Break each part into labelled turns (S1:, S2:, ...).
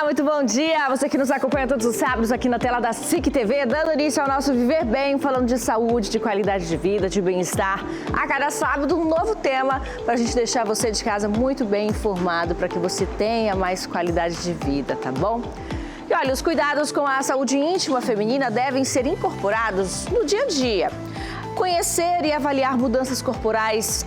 S1: muito bom dia! Você que nos acompanha todos os sábados aqui na tela da SIC TV, dando início ao nosso Viver Bem, falando de saúde, de qualidade de vida, de bem-estar. A cada sábado, um novo tema para a gente deixar você de casa muito bem informado, para que você tenha mais qualidade de vida, tá bom? E olha, os cuidados com a saúde íntima feminina devem ser incorporados no dia a dia. Conhecer e avaliar mudanças corporais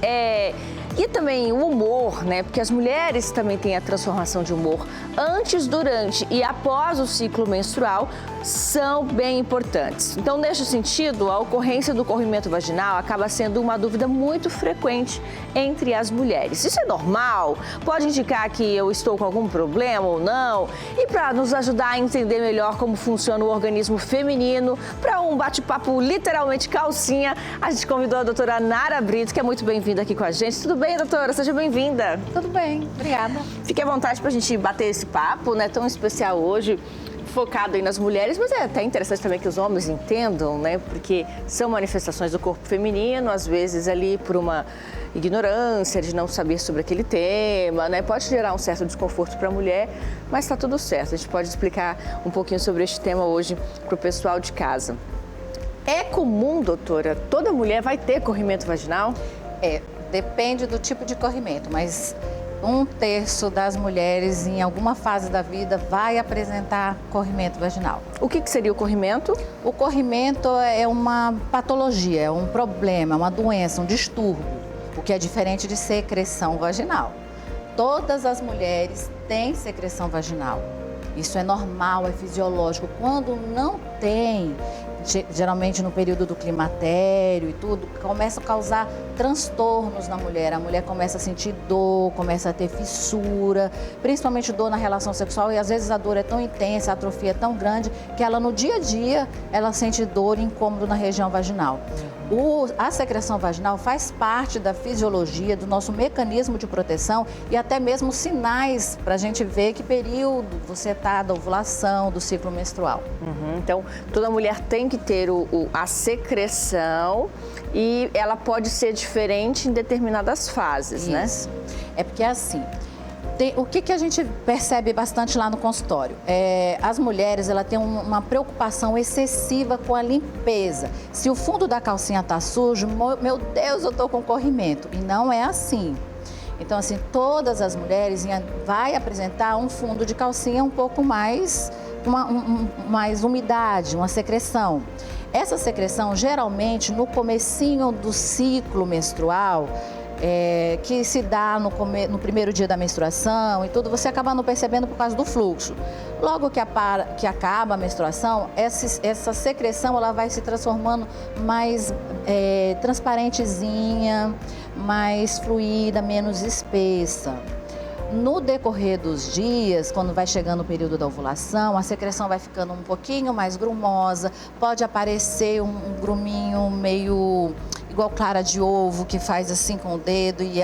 S1: e também o humor, né? Porque as mulheres também têm a transformação de humor antes, durante e após o ciclo menstrual são bem importantes. Então, neste sentido, a ocorrência do corrimento vaginal acaba sendo uma dúvida muito frequente entre as mulheres. Isso é normal? Pode indicar que eu estou com algum problema ou não? E para nos ajudar a entender melhor como funciona o organismo feminino, para um bate-papo literalmente calcinha, a gente convidou a doutora Nara Brito, que é muito bem-vinda aqui com a gente. Tudo bem, doutora? Seja bem-vinda.
S2: Tudo bem, obrigada.
S1: Fique à vontade para a gente bater esse papo, né, tão especial hoje, focado aí nas mulheres, mas é até interessante também que os homens entendam, né, porque são manifestações do corpo feminino, às vezes ali por uma ignorância de não saber sobre aquele tema, né, pode gerar um certo desconforto para a mulher, mas está tudo certo. A gente pode explicar um pouquinho sobre este tema hoje para o pessoal de casa. É comum, doutora, toda mulher vai ter corrimento vaginal?
S2: Depende do tipo de corrimento, mas 1/3 das mulheres em alguma fase da vida vai apresentar corrimento vaginal.
S1: O que seria o corrimento?
S2: O corrimento é uma patologia, é um problema, uma doença, um distúrbio, o que é diferente de secreção vaginal. Todas as mulheres têm secreção vaginal. Isso é normal, é fisiológico. Quando não tem, geralmente no período do climatério e tudo, começa a causar transtornos na mulher. A mulher começa a sentir dor, começa a ter fissura, principalmente dor na relação sexual, e às vezes a dor é tão intensa, a atrofia é tão grande, que ela no dia a dia, ela sente dor e incômodo na região vaginal. A secreção vaginal faz parte da fisiologia, do nosso mecanismo de proteção e até mesmo sinais para a gente ver que período você está da ovulação, do ciclo menstrual.
S1: Então, toda mulher tem que ter a secreção e ela pode ser diferente em determinadas fases, né?
S2: Isso. É porque é assim, o que a gente percebe bastante lá no consultório? As mulheres, ela têm uma preocupação excessiva com a limpeza. Se o fundo da calcinha está sujo, meu Deus, eu estou com corrimento. E não é assim. Então, assim, todas as mulheres vai apresentar um fundo de calcinha um pouco mais, mais umidade, uma secreção. Essa secreção, geralmente, no comecinho do ciclo menstrual, que se dá no primeiro dia da menstruação e tudo, você acaba não percebendo por causa do fluxo. Logo que acaba a menstruação, essa secreção ela vai se transformando mais transparentezinha, mais fluida, menos espessa. No decorrer dos dias, quando vai chegando o período da ovulação, a secreção vai ficando um pouquinho mais grumosa, pode aparecer um gruminho meio igual clara de ovo, que faz assim com o dedo, e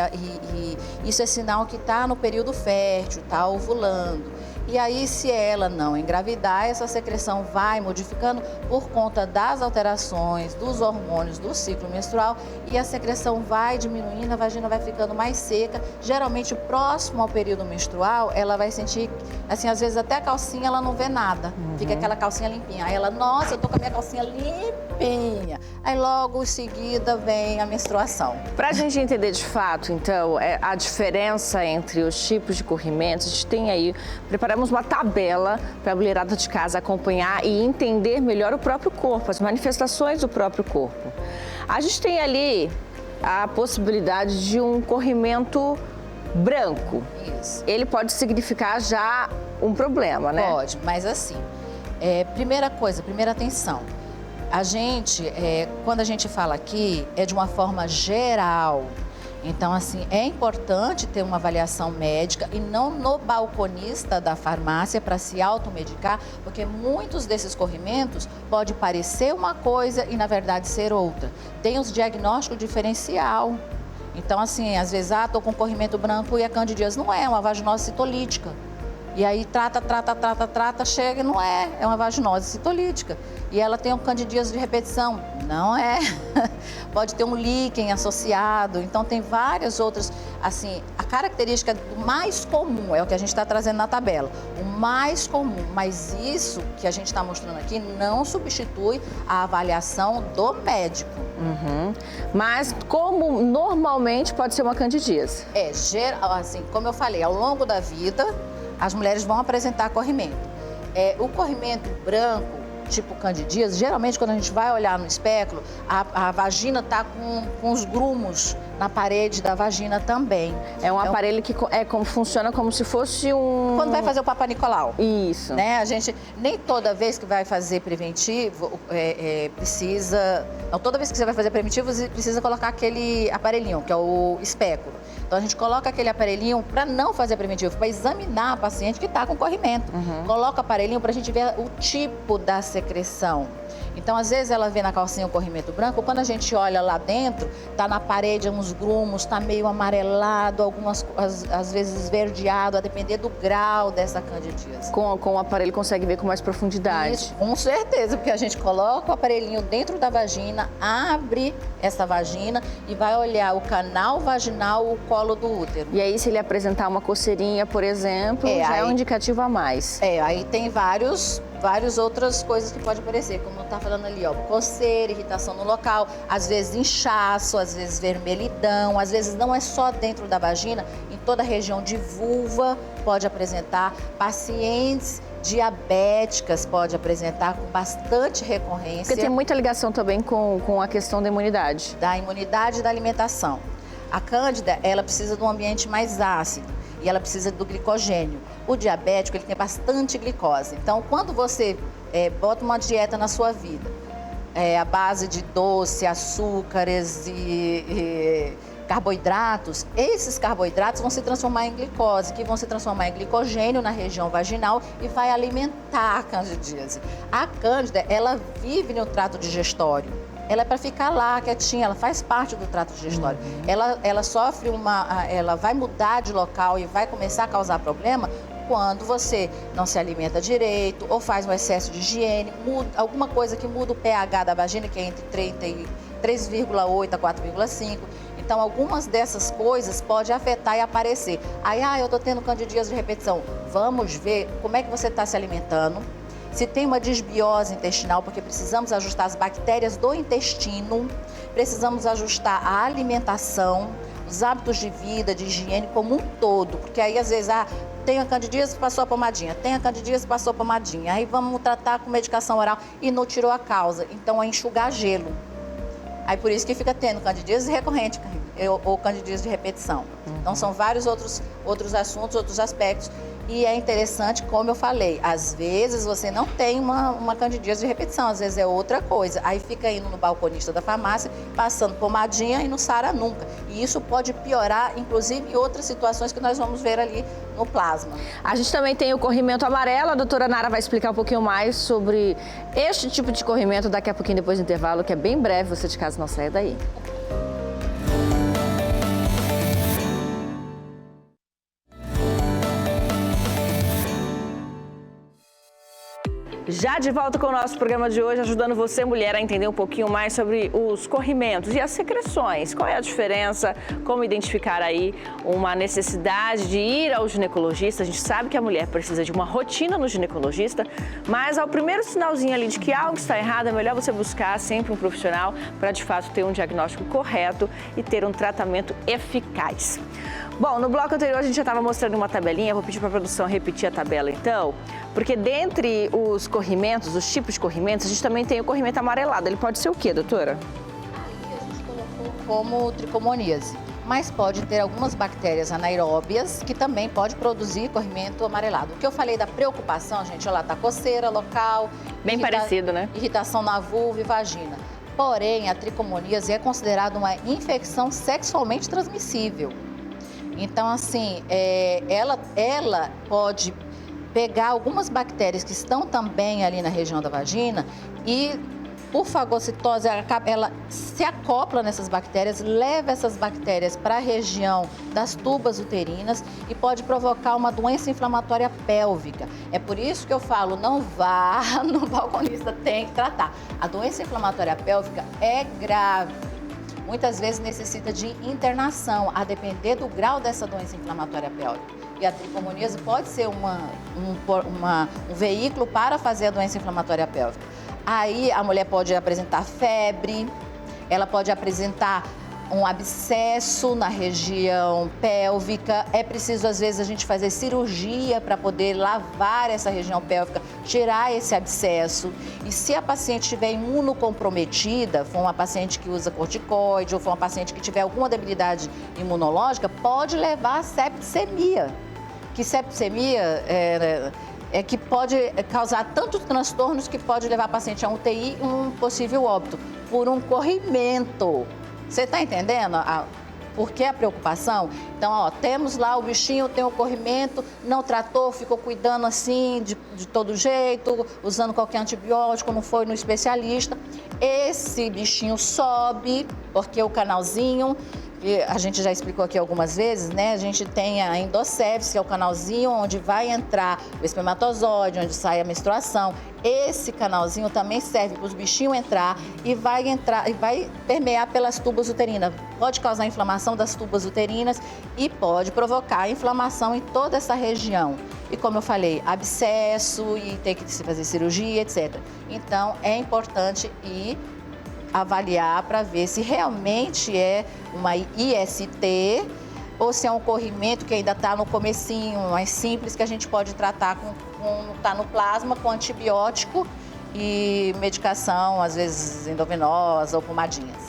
S2: isso é sinal que está no período fértil, está ovulando. E aí, se ela não engravidar, essa secreção vai modificando por conta das alterações dos hormônios do ciclo menstrual e a secreção vai diminuindo, a vagina vai ficando mais seca. Geralmente, próximo ao período menstrual, ela vai sentir, assim, às vezes até a calcinha ela não vê nada. Fica aquela calcinha limpinha. Aí ela, nossa, eu tô com a minha calcinha limpinha. Aí logo em seguida vem a menstruação.
S1: Pra gente entender de fato, então, a diferença entre os tipos de corrimentos, a gente tem aí, preparamos uma tabela para a mulherada de casa acompanhar e entender melhor o próprio corpo, as manifestações do próprio corpo. A gente tem ali a possibilidade de um corrimento branco.
S2: Isso.
S1: Ele pode significar já um problema, né?
S2: Pode, mas assim, primeira coisa, primeira atenção. A gente, quando a gente fala aqui, é de uma forma geral. Então, assim, é importante ter uma avaliação médica e não no balconista da farmácia para se automedicar, porque muitos desses corrimentos pode parecer uma coisa e, na verdade, ser outra. Tem os diagnósticos diferencial. Então, assim, às vezes, tô com corrimento branco e a candidíase não é uma vaginose citolítica. E aí trata, chega e não é uma vaginose citolítica. E ela tem um candidíase de repetição, não é. Pode ter um líquen associado, então tem várias outras, assim, a característica do mais comum, é o que a gente está trazendo na tabela, o mais comum, mas isso que a gente está mostrando aqui não substitui a avaliação do médico.
S1: Mas como normalmente pode ser uma candidíase?
S2: Assim, como eu falei, ao longo da vida, as mulheres vão apresentar corrimento. O corrimento branco, tipo candidíase, geralmente quando a gente vai olhar no espéculo, a vagina está com os grumos na parede da vagina também.
S1: É um aparelho que funciona como se fosse um...
S2: Quando vai fazer o Papa Nicolau.
S1: Isso.
S2: Né? A gente, nem toda vez que vai fazer preventivo, precisa... Não, toda vez que você vai fazer preventivo, você precisa colocar aquele aparelhinho, que é o espéculo. Então, a gente coloca aquele aparelhinho para não fazer preventivo, para examinar a paciente que está com corrimento. Coloca o aparelhinho para a gente ver o tipo da secreção. Então, às vezes, ela vê na calcinha o corrimento branco, quando a gente olha lá dentro, tá na parede uns grumos, tá meio amarelado, às vezes esverdeado, a depender do grau dessa candidíase.
S1: Com o aparelho consegue ver com mais profundidade.
S2: Isso, com certeza, porque a gente coloca o aparelhinho dentro da vagina, abre essa vagina e vai olhar o canal vaginal, o colo do útero.
S1: E aí, se ele apresentar uma coceirinha, por exemplo, já é um indicativo a mais.
S2: Aí tem várias outras coisas que pode aparecer, como tá falando ali, ó, coceira, irritação no local, às vezes inchaço, às vezes vermelhidão, às vezes não é só dentro da vagina, em toda a região de vulva pode apresentar, pacientes diabéticas pode apresentar com bastante recorrência.
S1: Porque tem muita ligação também com a questão da imunidade.
S2: Da imunidade e da alimentação. A cândida, ela precisa de um ambiente mais ácido e ela precisa do glicogênio. O diabético, ele tem bastante glicose. Então, quando você bota uma dieta na sua vida, à base de doce, açúcares e carboidratos, esses carboidratos vão se transformar em glicose, que vão se transformar em glicogênio na região vaginal e vai alimentar a candidíase. A cândida, ela vive no trato digestório. Ela é para ficar lá, quietinha, ela faz parte do trato digestório. Ela sofre ela vai mudar de local e vai começar a causar problema quando você não se alimenta direito ou faz um excesso de higiene, alguma coisa que muda o pH da vagina, que é entre 3,8 a 4,5. Então, algumas dessas coisas podem afetar e aparecer. Aí, eu estou tendo candidíase de repetição. Vamos ver como é que você está se alimentando. Se tem uma disbiose intestinal, porque precisamos ajustar as bactérias do intestino, precisamos ajustar a alimentação, os hábitos de vida, de higiene como um todo. Porque aí, às vezes, tem a candidíase, passou a pomadinha, tem a candidíase, passou a pomadinha. Aí vamos tratar com medicação oral e não tirou a causa. Então, é enxugar gelo. Aí por isso que fica tendo candidíase recorrente ou candidíase de repetição. Então são vários outros assuntos, outros aspectos. E é interessante, como eu falei, às vezes você não tem uma candidíase de repetição, às vezes é outra coisa. Aí fica indo no balconista da farmácia, passando pomadinha e não sara nunca. E isso pode piorar, inclusive, em outras situações que nós vamos ver ali no plasma.
S1: A gente também tem o corrimento amarelo, a doutora Nara vai explicar um pouquinho mais sobre este tipo de corrimento daqui a pouquinho, depois do intervalo, que é bem breve, você de casa não saia daí. Já de volta com o nosso programa de hoje, ajudando você, mulher, a entender um pouquinho mais sobre os corrimentos e as secreções. Qual é a diferença? Como identificar aí uma necessidade de ir ao ginecologista? A gente sabe que a mulher precisa de uma rotina no ginecologista, mas ao primeiro sinalzinho ali de que algo está errado, é melhor você buscar sempre um profissional para, de fato, ter um diagnóstico correto e ter um tratamento eficaz. Bom, no bloco anterior a gente já estava mostrando uma tabelinha, vou pedir para a produção repetir a tabela então, porque dentre os corrimentos, os tipos de corrimentos, a gente também tem o corrimento amarelado. Ele pode ser o quê, doutora?
S2: Ali a gente colocou como tricomoníase, mas pode ter algumas bactérias anaeróbias que também pode produzir corrimento amarelado. O que eu falei da preocupação, gente, olha lá, tá coceira local.
S1: Bem parecido, né?
S2: Irritação na vulva e vagina. Porém, a tricomoníase é considerada uma infecção sexualmente transmissível. Então, assim, ela pode pegar algumas bactérias que estão também ali na região da vagina e, por fagocitose, ela se acopla nessas bactérias, leva essas bactérias para a região das tubas uterinas e pode provocar uma doença inflamatória pélvica. É por isso que eu falo, não vá no balconista, tem que tratar. A doença inflamatória pélvica é grave. muitas vezes necessita de internação, a depender do grau dessa doença inflamatória pélvica. E a tricomoníase pode ser um veículo para fazer a doença inflamatória pélvica. Aí a mulher pode apresentar febre, ela pode apresentar um abscesso na região pélvica. É preciso, às vezes, a gente fazer cirurgia para poder lavar essa região pélvica, tirar esse abscesso. E se a paciente estiver imunocomprometida, for uma paciente que usa corticoide ou for uma paciente que tiver alguma debilidade imunológica, pode levar a septicemia. Que septicemia é que pode causar tantos transtornos que pode levar a paciente a um UTI e um possível óbito por um corrimento. Você está entendendo por que a preocupação? Então, ó, temos lá o bichinho, tem o corrimento, não tratou, ficou cuidando assim de todo jeito, usando qualquer antibiótico, não foi no especialista. Esse bichinho sobe, porque o canalzinho, que a gente já explicou aqui algumas vezes, né? A gente tem a endocéfise, que é o canalzinho onde vai entrar o espermatozoide, onde sai a menstruação. Esse canalzinho também serve para os bichinhos entrar e vai permear pelas tubas uterinas. Pode causar inflamação das tubas uterinas e pode provocar inflamação em toda essa região. E como eu falei, abscesso e ter que se fazer cirurgia, etc. Então, é importante ir avaliar para ver se realmente é uma IST ou se é um corrimento que ainda está no comecinho, mais simples, que a gente pode tratar tá no plasma com antibiótico e medicação, às vezes endovenosa ou pomadinhas.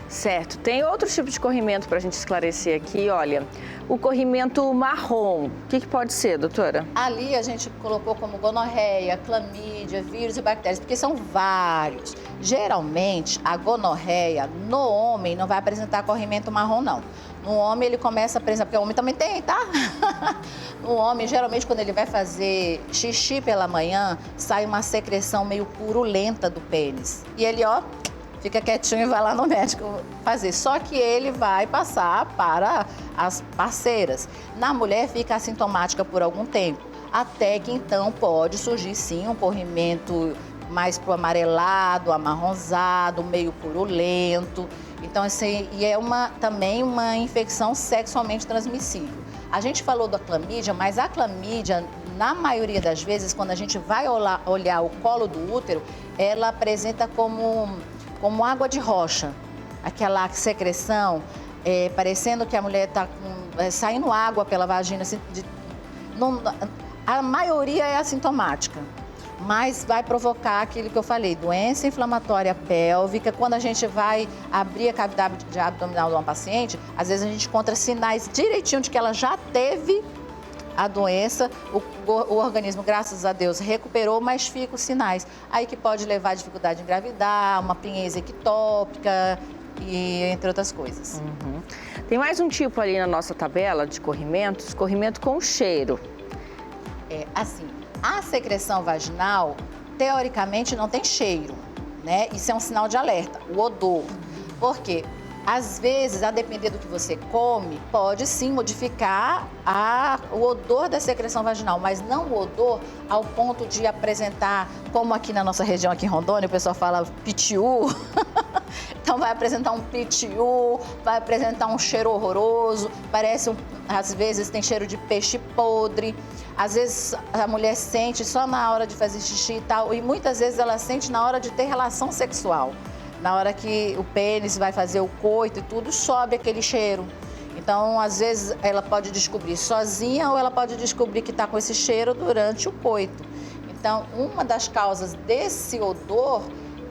S1: Certo. Tem outro tipo de corrimento para a gente esclarecer aqui, olha. O corrimento marrom, o que pode ser, doutora?
S2: Ali a gente colocou como gonorreia, clamídia, vírus e bactérias, porque são vários. Geralmente, a gonorreia no homem não vai apresentar corrimento marrom, não. No homem ele começa a apresentar, porque o homem também tem, tá? No homem, geralmente, quando ele vai fazer xixi pela manhã, sai uma secreção meio purulenta do pênis. E ele, ó, fica quietinho e vai lá no médico fazer. Só que ele vai passar para as parceiras. Na mulher fica assintomática por algum tempo, até que então pode surgir sim um corrimento mais pro amarelado, amarronzado, meio purulento. Então, também uma infecção sexualmente transmissível. A gente falou da clamídia, mas a clamídia, na maioria das vezes, quando a gente vai olhar o colo do útero, ela apresenta como água de rocha, aquela secreção, parecendo que a mulher está saindo água pela vagina. Assim, a maioria é assintomática, mas vai provocar aquilo que eu falei, doença inflamatória pélvica. Quando a gente vai abrir a cavidade abdominal de uma paciente, às vezes a gente encontra sinais direitinho de que ela já teve a doença, o organismo, graças a Deus, recuperou, mas ficam os sinais. Aí que pode levar a dificuldade de engravidar, uma apneia ectópica e entre outras coisas.
S1: Uhum. Tem mais um tipo ali na nossa tabela de corrimentos, corrimento com cheiro.
S2: Assim, a secreção vaginal, teoricamente, não tem cheiro, né? Isso é um sinal de alerta, o odor. Por quê? Às vezes, a depender do que você come, pode sim modificar o odor da secreção vaginal, mas não o odor ao ponto de apresentar, como aqui na nossa região, aqui em Rondônia, o pessoal fala pitiu. Então vai apresentar um pitiu, vai apresentar um cheiro horroroso, às vezes tem cheiro de peixe podre, às vezes a mulher sente só na hora de fazer xixi e tal, e muitas vezes ela sente na hora de ter relação sexual. Na hora que o pênis vai fazer o coito e tudo, sobe aquele cheiro. Então, às vezes, ela pode descobrir sozinha ou ela pode descobrir que está com esse cheiro durante o coito. Então, uma das causas desse odor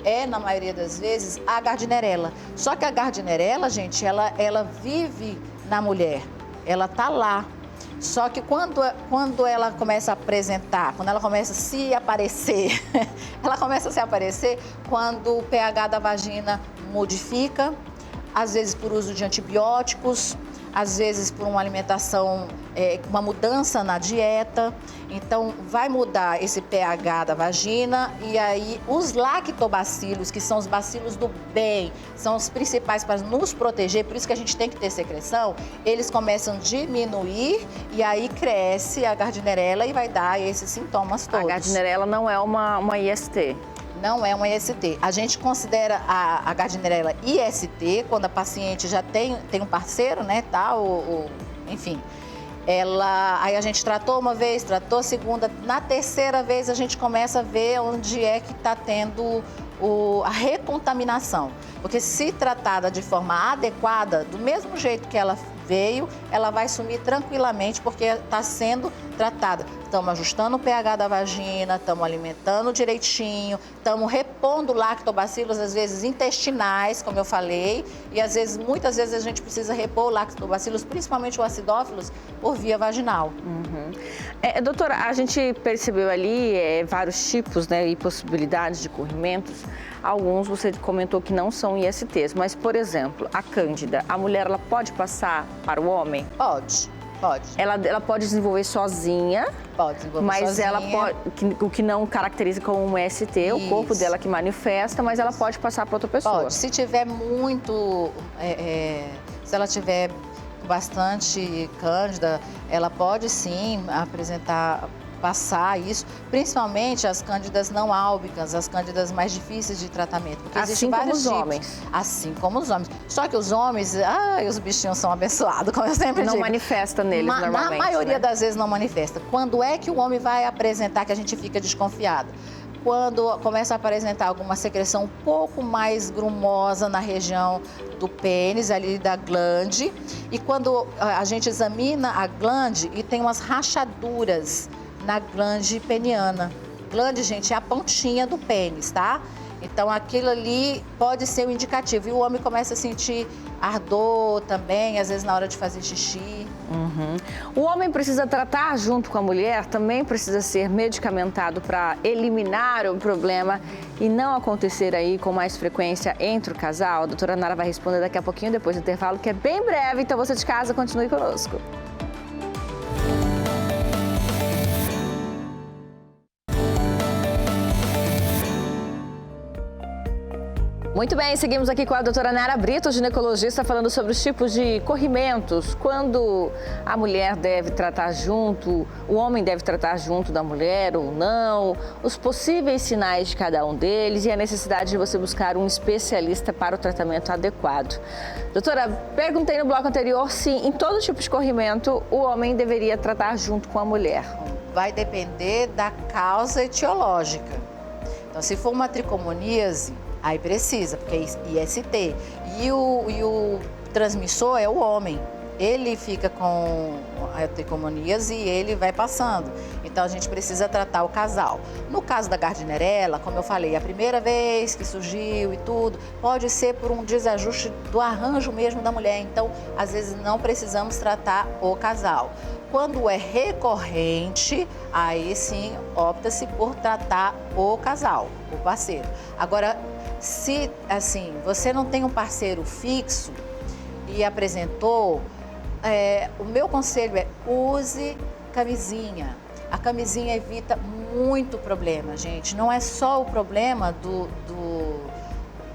S2: é, na maioria das vezes, a gardnerella. Só que a gardnerella, gente, ela vive na mulher, ela está lá. Só que quando ela começa a apresentar, quando ela começa a se aparecer, ela começa a se aparecer quando o pH da vagina modifica, às vezes por uso de antibióticos, às vezes por uma alimentação, uma mudança na dieta. Então, vai mudar esse pH da vagina e aí os lactobacilos, que são os bacilos do bem, são os principais para nos proteger, por isso que a gente tem que ter secreção, eles começam a diminuir e aí cresce a gardnerella e vai dar esses sintomas todos.
S1: A gardnerella não é uma IST?
S2: Não é uma IST. A gente considera a Gardnerella IST quando a paciente já tem um parceiro, né, tá? Enfim. Aí a gente tratou uma vez, tratou a segunda, na terceira vez a gente começa a ver onde é que está tendo a recontaminação. Porque se tratada de forma adequada, do mesmo jeito que ela veio, ela vai sumir tranquilamente porque está sendo tratada. Estamos ajustando o pH da vagina, estamos alimentando direitinho, estamos repondo lactobacilos, às vezes intestinais, como eu falei, e muitas vezes a gente precisa repor lactobacilos, principalmente o acidófilos, por via vaginal.
S1: Uhum. Doutora, a gente percebeu ali vários tipos, né, e possibilidades de corrimentos. Alguns você comentou que não são ISTs, mas, por exemplo, a Cândida, a mulher ela pode passar para o homem?
S2: Pode.
S1: Ela pode desenvolver sozinha,
S2: pode desenvolver
S1: mas
S2: sozinha.
S1: Ela pode, o que não caracteriza como um ST, isso. O corpo dela que manifesta, mas ela pode passar para outra pessoa.
S2: Pode, se tiver muito, se ela tiver bastante Cândida, ela pode sim passar isso, principalmente as cândidas não álbicas, as cândidas mais difíceis de tratamento. Porque
S1: assim como os homens.
S2: Assim como os homens. Só que os homens, os bichinhos são abençoados, como eu sempre digo.
S1: Não manifesta neles normalmente,
S2: na maioria
S1: né?
S2: das vezes não manifesta. Quando é que o homem vai apresentar que a gente fica desconfiado? Quando começa a apresentar alguma secreção um pouco mais grumosa na região do pênis, ali da glande, e quando a gente examina a glande e tem umas rachaduras na glande peniana. Glande, gente, é a pontinha do pênis, tá? Então, aquilo ali pode ser um indicativo. E o homem começa a sentir ardor também, às vezes na hora de fazer xixi.
S1: Uhum. O homem precisa tratar junto com a mulher, também precisa ser medicamentado para eliminar o problema e não acontecer aí com mais frequência entre o casal? A doutora Nara vai responder daqui a pouquinho, depois do intervalo, que é bem breve. Então, você de casa, continue conosco. Muito bem, seguimos aqui com a doutora Nara Brito, ginecologista, falando sobre os tipos de corrimentos, quando a mulher deve tratar junto, o homem deve tratar junto da mulher ou não, os possíveis sinais de cada um deles e a necessidade de você buscar um especialista para o tratamento adequado. Doutora, perguntei no bloco anterior se em todo tipo de corrimento o homem deveria tratar junto com a mulher.
S2: Vai depender da causa etiológica. Então, se for uma tricomoníase, aí precisa, porque é IST. E o transmissor é o homem. Ele fica com a tricomoníase e ele vai passando. Então, a gente precisa tratar o casal. No caso da Gardnerella, como eu falei, a primeira vez que surgiu e tudo, pode ser por um desajuste do arranjo mesmo da mulher. Então, às vezes, não precisamos tratar o casal. Quando é recorrente, aí sim, opta-se por tratar o casal, o parceiro. Agora, se, assim, você não tem um parceiro fixo e apresentou, o meu conselho é use camisinha. A camisinha evita muito problema, gente. Não é só o problema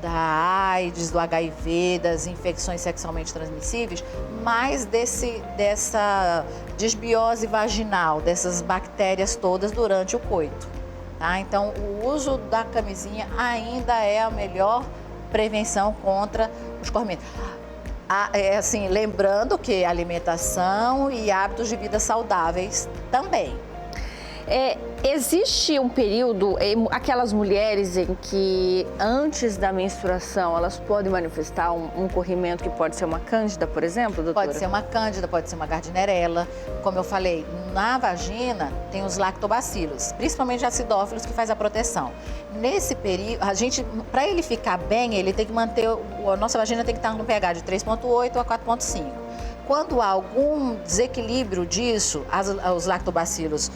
S2: da AIDS, do HIV, das infecções sexualmente transmissíveis, mas dessa desbiose vaginal, dessas bactérias todas durante o coito. Tá? Então, o uso da camisinha ainda é a melhor prevenção contra os corrimentos. Assim, lembrando que alimentação e hábitos de vida saudáveis também.
S1: Existe um período, aquelas mulheres em que antes da menstruação elas podem manifestar um corrimento que pode ser uma cândida, por exemplo, doutora?
S2: Pode ser uma cândida, pode ser uma Gardnerella. Como eu falei, na vagina tem os lactobacilos, principalmente acidófilos, que faz a proteção. Nesse período, a gente, para ele ficar bem, ele tem que manter, a nossa vagina tem que estar no pH de 3,8 a 4,5. Quando há algum desequilíbrio disso, os lactobacilos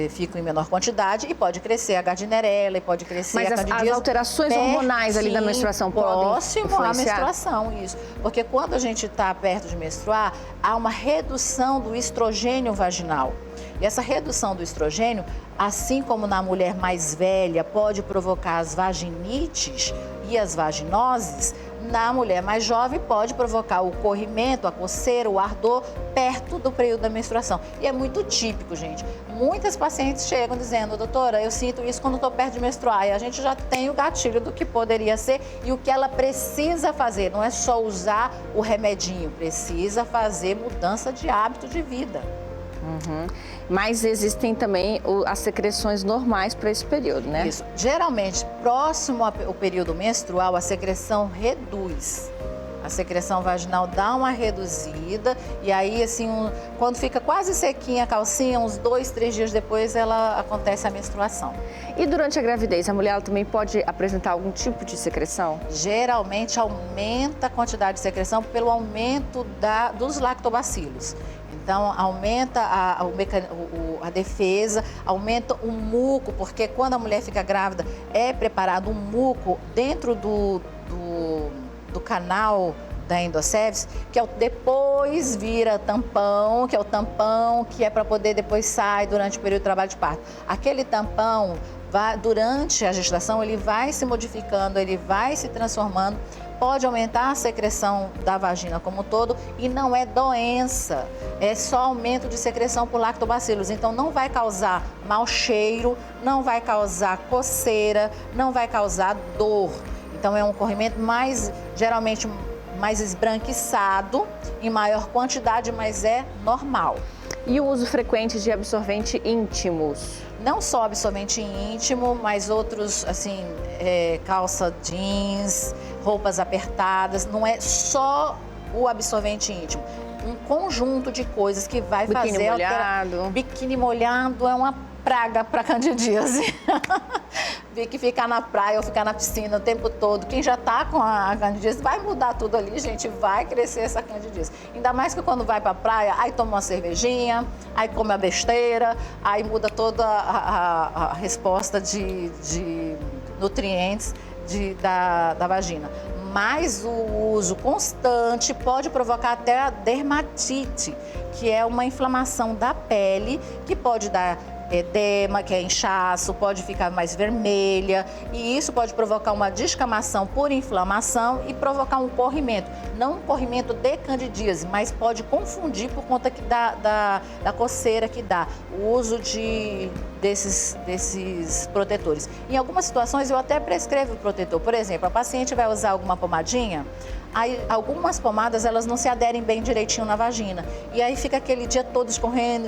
S2: ficam em menor quantidade e pode crescer a Gardnerella e pode crescer a candidíase.
S1: Mas as alterações hormonais ali da menstruação podem
S2: próximo à menstruação, isso. Porque quando a gente está perto de menstruar, há uma redução do estrogênio vaginal. E essa redução do estrogênio, assim como na mulher mais velha, pode provocar as vaginites e as vaginoses, Na mulher mais jovem pode provocar o corrimento, a coceira, o ardor perto do período da menstruação. E é muito típico, gente. Muitas pacientes chegam dizendo, doutora, eu sinto isso quando estou perto de menstruar. E a gente já tem o gatilho do que poderia ser e o que ela precisa fazer. Não é só usar o remedinho, precisa fazer mudança de hábito de vida.
S1: Uhum. Mas existem também as secreções normais para esse período, né?
S2: Isso. Geralmente, próximo ao período menstrual, a secreção reduz. A secreção vaginal dá uma reduzida e aí, assim, quando fica quase sequinha a calcinha, uns 2, 3 dias depois, acontece a menstruação.
S1: E durante a gravidez, a mulher ela também pode apresentar algum tipo de secreção?
S2: Geralmente, aumenta a quantidade de secreção pelo aumento dos lactobacilos. Então, aumenta a defesa, aumenta o muco, porque quando a mulher fica grávida, é preparado um muco dentro do canal da endocéfise, que depois vira tampão, que é o tampão que é para poder depois sair durante o período de trabalho de parto. Aquele tampão, durante a gestação, ele vai se modificando, ele vai se transformando, pode aumentar a secreção da vagina como um todo e não é doença, é só aumento de secreção por lactobacilos. Então não vai causar mau cheiro, não vai causar coceira, não vai causar dor. Então é um corrimento geralmente mais esbranquiçado, em maior quantidade, mas é normal.
S1: E o uso frequente de absorvente íntimos?
S2: Não só absorvente íntimo, mas outros, assim, calça jeans, roupas apertadas. Não é só o absorvente íntimo. Um conjunto de coisas que vai fazer...
S1: Biquíni molhado.
S2: Biquíni molhado é uma praga para candidíase. Que ficar na praia ou ficar na piscina o tempo todo, quem já está com a candidíase, vai mudar tudo ali, gente, vai crescer essa candidíase. Ainda mais que quando vai para a praia, aí toma uma cervejinha, aí come a besteira, aí muda toda a resposta de nutrientes da vagina. Mas o uso constante pode provocar até a dermatite, que é uma inflamação da pele, que pode dar edema, que é inchaço, pode ficar mais vermelha e isso pode provocar uma descamação por inflamação e provocar um corrimento. Não um corrimento de candidíase, mas pode confundir por conta da coceira que dá. O uso desses protetores. Em algumas situações eu até prescrevo o protetor. Por exemplo, a paciente vai usar alguma pomadinha, aí algumas pomadas elas não se aderem bem direitinho na vagina e aí fica aquele dia todo escorrendo.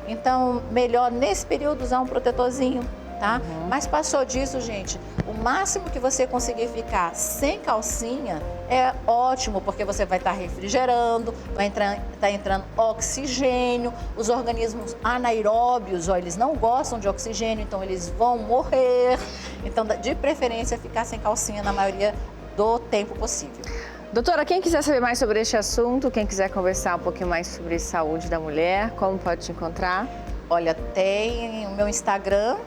S2: Então, melhor nesse período usar um protetorzinho, tá? Uhum. Mas passou disso, gente, o máximo que você conseguir ficar sem calcinha é ótimo, porque você vai estar refrigerando, vai estar entrando oxigênio, os organismos anaeróbios, eles não gostam de oxigênio, então eles vão morrer. Então, de preferência, ficar sem calcinha na maioria do tempo possível.
S1: Doutora, quem quiser saber mais sobre este assunto, quem quiser conversar um pouquinho mais sobre saúde da mulher, como pode te encontrar?
S2: Olha, tem o meu Instagram,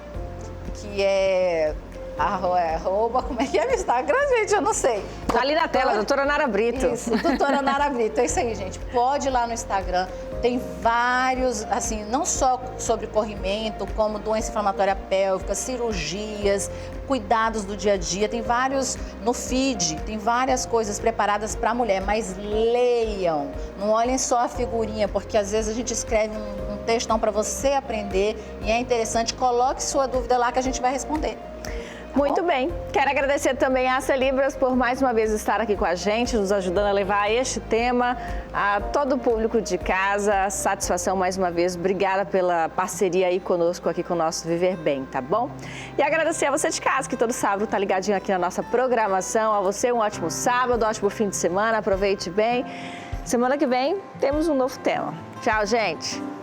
S2: que é arroba, como é que é meu Instagram, gente? Eu não sei.
S1: Tá ali na tela, doutora Nara Brito.
S2: Isso, doutora Nara Brito, é isso aí, gente. Pode ir lá no Instagram, tem vários, assim, não só sobre corrimento, como doença inflamatória pélvica, cirurgias, cuidados do dia a dia, tem vários no feed, tem várias coisas preparadas para a mulher, mas leiam, não olhem só a figurinha, porque às vezes a gente escreve um textão para você aprender e é interessante, coloque sua dúvida lá que a gente vai responder.
S1: Muito bem. Quero agradecer também a Celibras por mais uma vez estar aqui com a gente, nos ajudando a levar este tema a todo o público de casa. Satisfação mais uma vez. Obrigada pela parceria aí conosco, aqui com o nosso Viver Bem, tá bom? E agradecer a você de casa, que todo sábado tá ligadinho aqui na nossa programação. A você um ótimo sábado, um ótimo fim de semana. Aproveite bem. Semana que vem temos um novo tema. Tchau, gente!